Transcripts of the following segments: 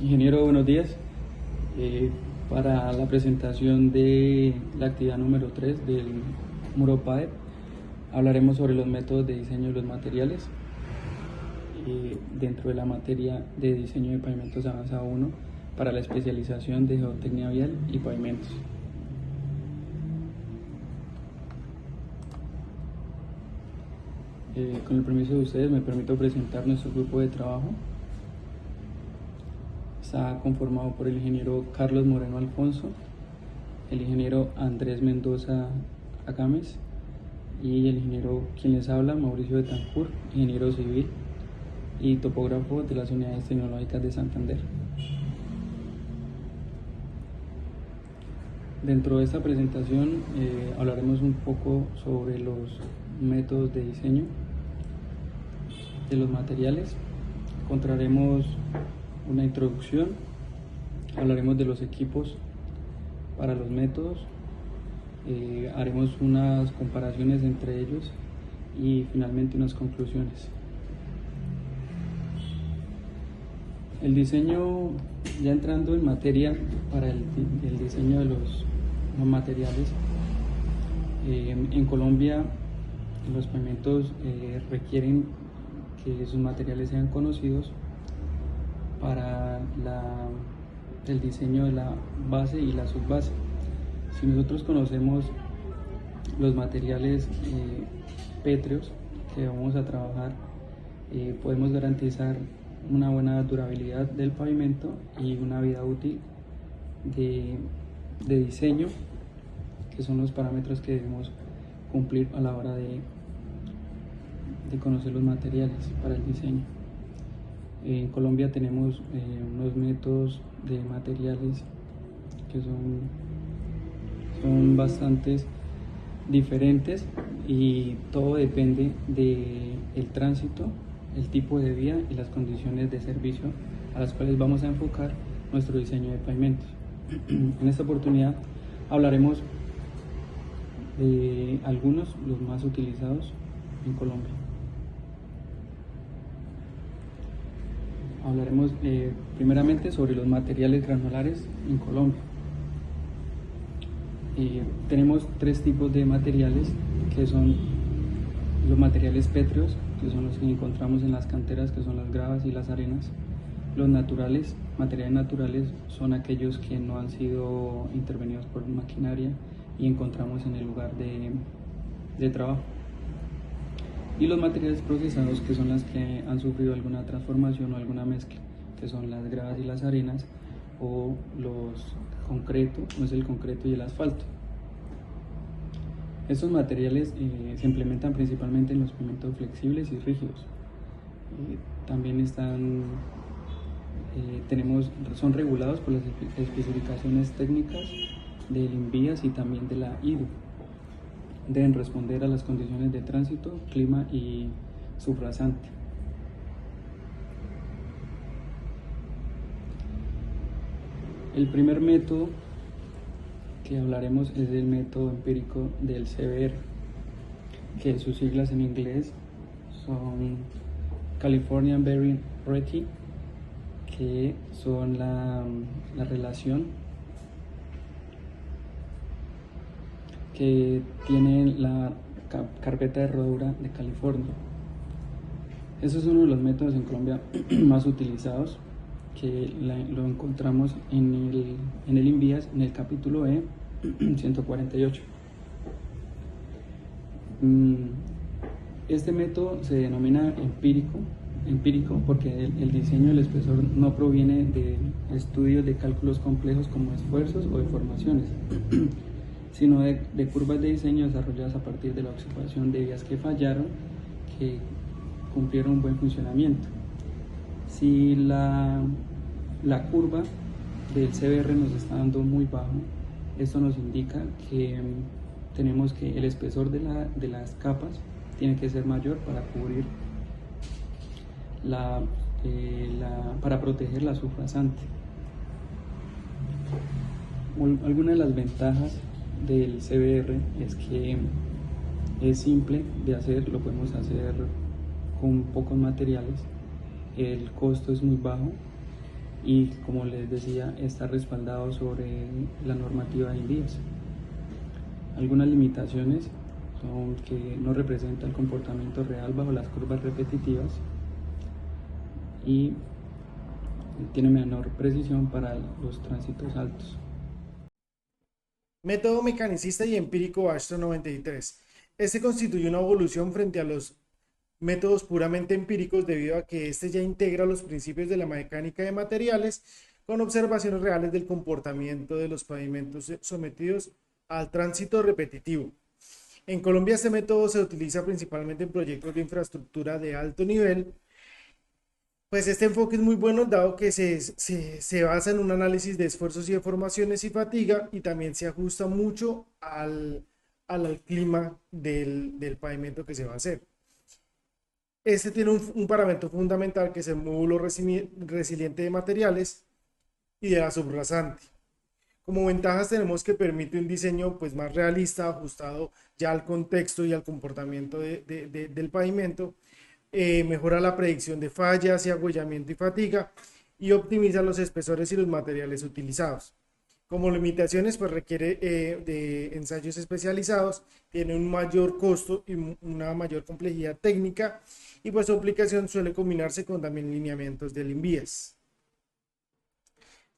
Ingeniero, buenos días. Para la presentación de la actividad número 3 del muro PAE, hablaremos sobre los métodos de diseño de los materiales dentro de la materia de diseño de pavimentos avanzado 1 para la especialización de geotecnia vial y pavimentos. Con el permiso de ustedes, me permito presentar nuestro grupo de trabajo. Está conformado por el ingeniero Carlos Moreno Alfonso, el ingeniero Andrés Mendoza Agames y el ingeniero quien les habla, Mauricio Betancourt, ingeniero civil y topógrafo de las Unidades Tecnológicas de Santander. Dentro de esta presentación hablaremos un poco sobre los métodos de diseño de los materiales. Encontraremos una introducción, hablaremos de los equipos para los métodos, haremos unas comparaciones entre ellos y finalmente unas conclusiones. El diseño, ya entrando en materia para el diseño de los materiales, en Colombia los pavimentos requieren que sus materiales sean conocidos para el diseño de la base y la subbase. Si nosotros conocemos los materiales pétreos que vamos a trabajar, podemos garantizar una buena durabilidad del pavimento y una vida útil de diseño, que son los parámetros que debemos cumplir a la hora de conocer los materiales para el diseño. En Colombia tenemos unos métodos de materiales que son bastante diferentes y todo depende del tránsito, el tipo de vía y las condiciones de servicio a las cuales vamos a enfocar nuestro diseño de pavimentos. En esta oportunidad hablaremos de algunos, los más utilizados en Colombia. Hablaremos primeramente sobre los materiales granulares en Colombia. Tenemos tres tipos de materiales, que son los materiales pétreos, que son los que encontramos en las canteras, que son las gravas y las arenas. Los naturales, materiales naturales, son aquellos que no han sido intervenidos por maquinaria y encontramos en el lugar de trabajo. Y los materiales procesados, que son las que han sufrido alguna transformación o alguna mezcla, que son las gravas y las arenas, o los concretos, no es el concreto y el asfalto. Estos materiales se implementan principalmente en los pavimentos flexibles y rígidos. También son regulados por las especificaciones técnicas del INVIAS y también de la IDU. Deben responder a las condiciones de tránsito, clima y subrasante. El primer método que hablaremos es el método empírico del CBR, que sus siglas en inglés son Californian Bearing Rating, que son la relación que tiene la carpeta de rodadura de California. Ese es uno de los métodos en Colombia más utilizados, que lo encontramos en el INVIAS, en el capítulo E 148. Este método se denomina empírico porque el diseño del espesor no proviene de estudios de cálculos complejos como esfuerzos o deformaciones, sino de curvas de diseño desarrolladas a partir de la observación de vías que fallaron, que cumplieron un buen funcionamiento. Si la curva del CBR nos está dando muy bajo, esto nos indica que tenemos que el espesor de las capas tiene que ser mayor para cubrir para proteger la subrasante. Alguna de las ventajas del CBR es que es simple de hacer, lo podemos hacer con pocos materiales, el costo es muy bajo y, como les decía, está respaldado sobre la normativa de INVIAS. Algunas limitaciones son que no representa el comportamiento real bajo las curvas repetitivas y tiene menor precisión para los tránsitos altos. Método mecanicista y empírico AASHTO 93. Este constituye una evolución frente a los métodos puramente empíricos debido a que este ya integra los principios de la mecánica de materiales con observaciones reales del comportamiento de los pavimentos sometidos al tránsito repetitivo. En Colombia este método se utiliza principalmente en proyectos de infraestructura de alto nivel. Pues este enfoque es muy bueno dado que se basa en un análisis de esfuerzos y deformaciones y fatiga y también se ajusta mucho al clima del pavimento que se va a hacer. Este tiene un parámetro fundamental que es el módulo resiliente de materiales y de la subrasante. Como ventajas tenemos que permite un diseño pues, más realista, ajustado ya al contexto y al comportamiento del pavimento, mejora la predicción de fallas y agüellamiento y fatiga y optimiza los espesores y los materiales utilizados. Como limitaciones, pues requiere de ensayos especializados, tiene un mayor costo y una mayor complejidad técnica y pues su aplicación suele combinarse con también lineamientos del INVIAS.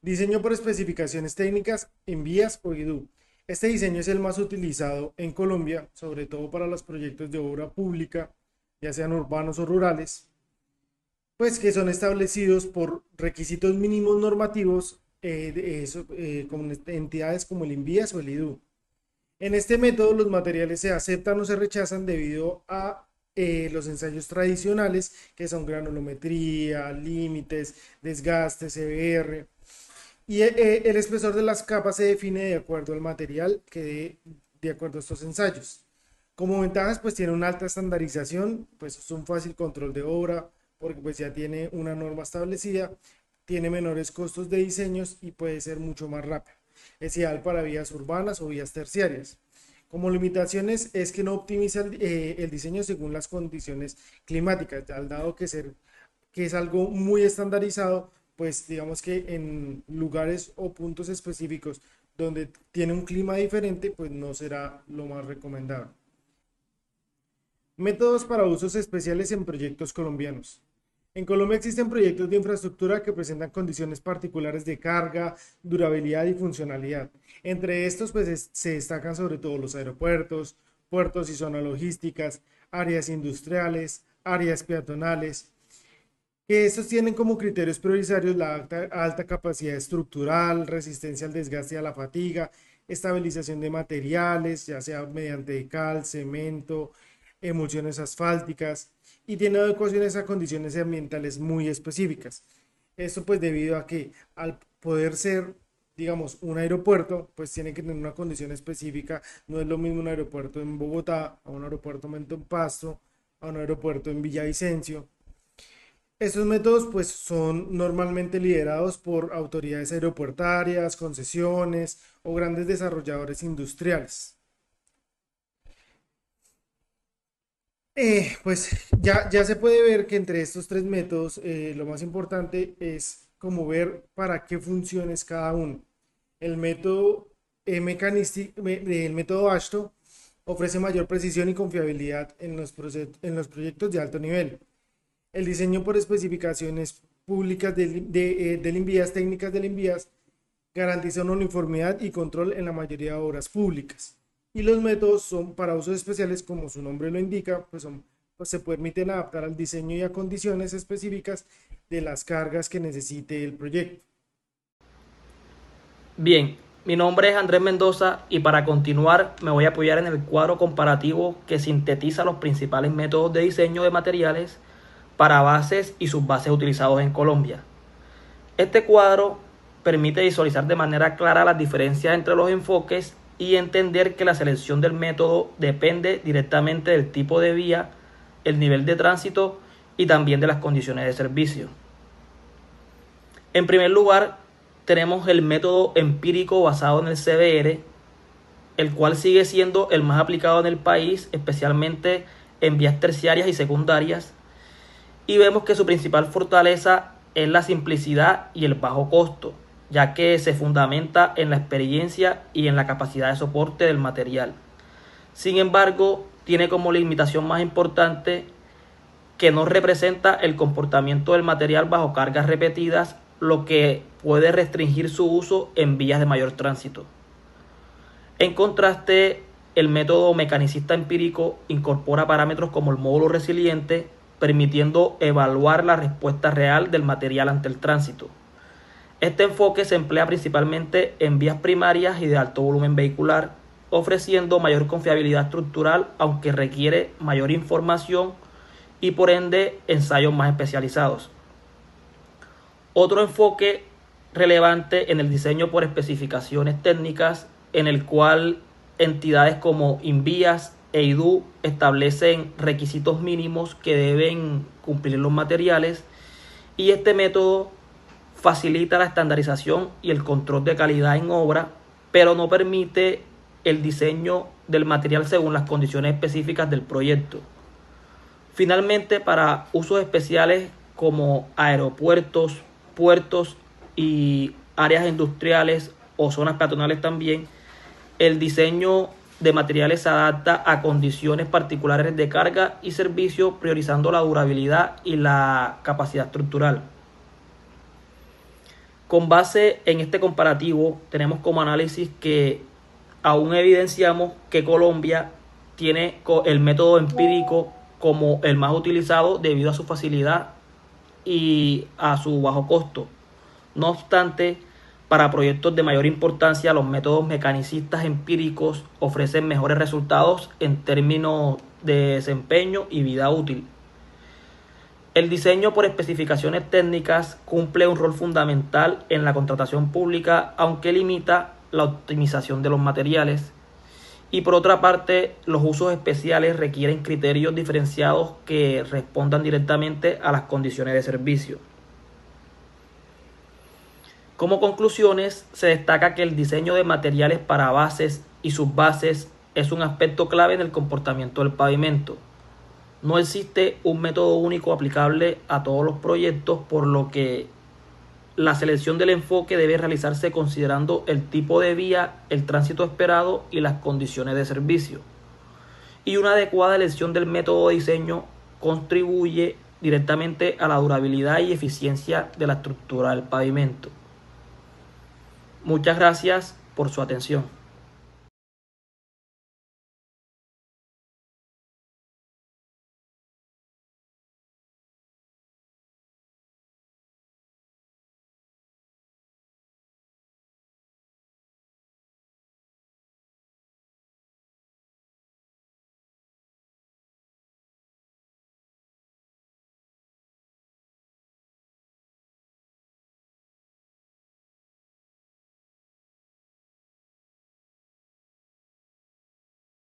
Diseño por especificaciones técnicas, INVIAS o IDU. Este diseño es el más utilizado en Colombia, sobre todo para los proyectos de obra pública, ya sean urbanos o rurales, pues que son establecidos por requisitos mínimos normativos con entidades como el INVIAS o el IDU. En este método los materiales se aceptan o se rechazan debido a los ensayos tradicionales, que son granulometría, límites, desgaste, CBR, y el espesor de las capas se define de acuerdo al material de acuerdo a estos ensayos. Como ventajas, pues tiene una alta estandarización, pues es un fácil control de obra, porque pues ya tiene una norma establecida, tiene menores costos de diseños y puede ser mucho más rápido. Es ideal para vías urbanas o vías terciarias. Como limitaciones es que no optimiza el diseño según las condiciones climáticas, al dado que es algo muy estandarizado, pues digamos que en lugares o puntos específicos donde tiene un clima diferente, pues no será lo más recomendable. Métodos para usos especiales en proyectos colombianos. En Colombia existen proyectos de infraestructura que presentan condiciones particulares de carga, durabilidad y funcionalidad. Entre estos, pues se destacan sobre todo los aeropuertos, puertos y zonas logísticas, áreas industriales, áreas peatonales, que estos tienen como criterios prioritarios la alta capacidad estructural, resistencia al desgaste y a la fatiga, estabilización de materiales, ya sea mediante cal, cemento, emulsiones asfálticas, y tiene adecuaciones a condiciones ambientales muy específicas. Esto pues debido a que al poder ser, digamos, un aeropuerto, pues tiene que tener una condición específica. No es lo mismo un aeropuerto en Bogotá, a un aeropuerto en Pasto, a un aeropuerto en Villavicencio. Estos métodos pues son normalmente liderados por autoridades aeropuertarias, concesiones o grandes desarrolladores industriales. Pues ya se puede ver que entre estos tres métodos lo más importante es como ver para qué funciones cada uno. El método el método AASHTO ofrece mayor precisión y confiabilidad en los proyectos de alto nivel. El diseño por especificaciones públicas del INVIAS, técnicas del INVIAS, garantiza una uniformidad y control en la mayoría de obras públicas. Y los métodos son para usos especiales, como su nombre lo indica, pues se permiten adaptar al diseño y a condiciones específicas de las cargas que necesite el proyecto. Bien, mi nombre es Andrés Mendoza y para continuar me voy a apoyar en el cuadro comparativo que sintetiza los principales métodos de diseño de materiales para bases y subbases utilizados en Colombia. Este cuadro permite visualizar de manera clara las diferencias entre los enfoques y entender que la selección del método depende directamente del tipo de vía, el nivel de tránsito y también de las condiciones de servicio. En primer lugar, tenemos el método empírico basado en el CBR, el cual sigue siendo el más aplicado en el país, especialmente en vías terciarias y secundarias, y vemos que su principal fortaleza es la simplicidad y el bajo costo, ya que se fundamenta en la experiencia y en la capacidad de soporte del material. Sin embargo, tiene como limitación más importante que no representa el comportamiento del material bajo cargas repetidas, lo que puede restringir su uso en vías de mayor tránsito. En contraste, el método mecanicista empírico incorpora parámetros como el módulo resiliente, permitiendo evaluar la respuesta real del material ante el tránsito. Este enfoque se emplea principalmente en vías primarias y de alto volumen vehicular, ofreciendo mayor confiabilidad estructural, aunque requiere mayor información y por ende ensayos más especializados. Otro enfoque relevante en el diseño por especificaciones técnicas, en el cual entidades como INVIAS e IDU establecen requisitos mínimos que deben cumplir los materiales, y este método facilita la estandarización y el control de calidad en obra, pero no permite el diseño del material según las condiciones específicas del proyecto. Finalmente, para usos especiales como aeropuertos, puertos y áreas industriales o zonas peatonales también, el diseño de materiales se adapta a condiciones particulares de carga y servicio, priorizando la durabilidad y la capacidad estructural. Con base en este comparativo, tenemos como análisis que aún evidenciamos que Colombia tiene el método empírico como el más utilizado debido a su facilidad y a su bajo costo. No obstante, para proyectos de mayor importancia, los métodos mecanicistas empíricos ofrecen mejores resultados en términos de desempeño y vida útil. El diseño por especificaciones técnicas cumple un rol fundamental en la contratación pública, aunque limita la optimización de los materiales. Y por otra parte, los usos especiales requieren criterios diferenciados que respondan directamente a las condiciones de servicio. Como conclusiones, se destaca que el diseño de materiales para bases y subbases es un aspecto clave en el comportamiento del pavimento. No existe un método único aplicable a todos los proyectos, por lo que la selección del enfoque debe realizarse considerando el tipo de vía, el tránsito esperado y las condiciones de servicio. Y una adecuada elección del método de diseño contribuye directamente a la durabilidad y eficiencia de la estructura del pavimento. Muchas gracias por su atención.